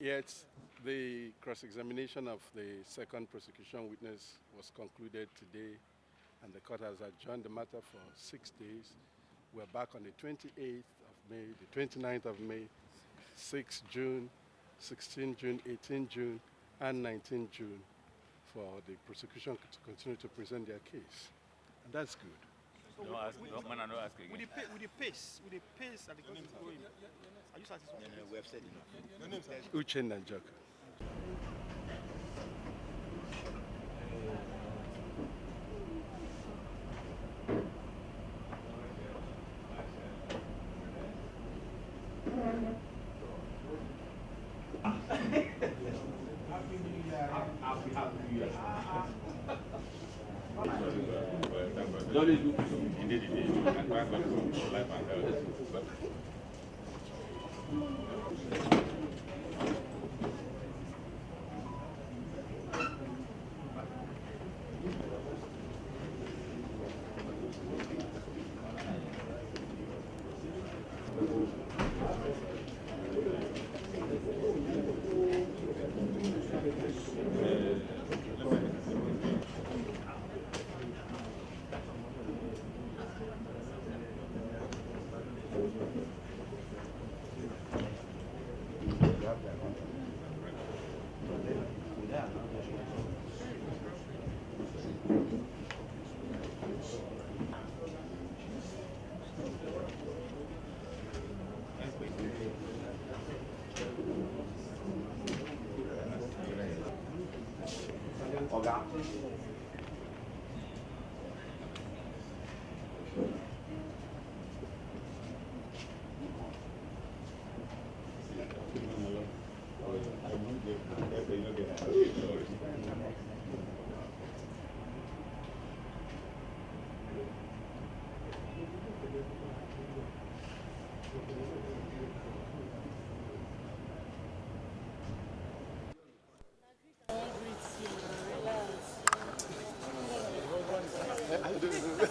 Yet, the cross-examination of the second prosecution witness was concluded today, and the court has adjourned the matter for 6 days. We're back on the 28th of May, the 29th of May, 6 June, 16 June, 18 June, and 19 June for the prosecution to continue to present their case. And that's good. So don't ask again. With the pace that the court is going, are you satisfied? No, we have said enough. Uche Nanjoka. Indeed, it is. And life and health.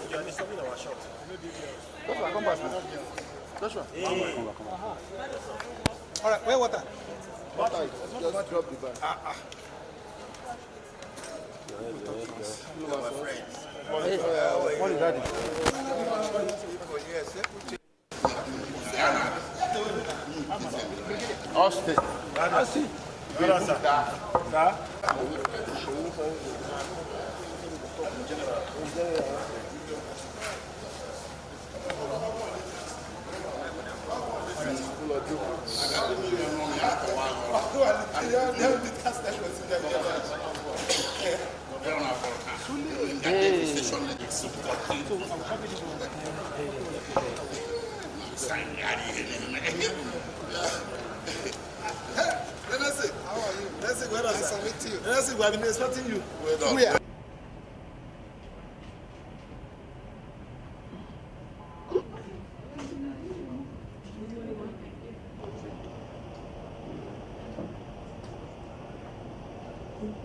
You are disturbing our shot. Joshua, come back. Joshua, come back. All right, where water? Water, just drop the bag. My friends. What is that? Austin. Austin. Let's see, where are you? Let's see, we have been expecting you.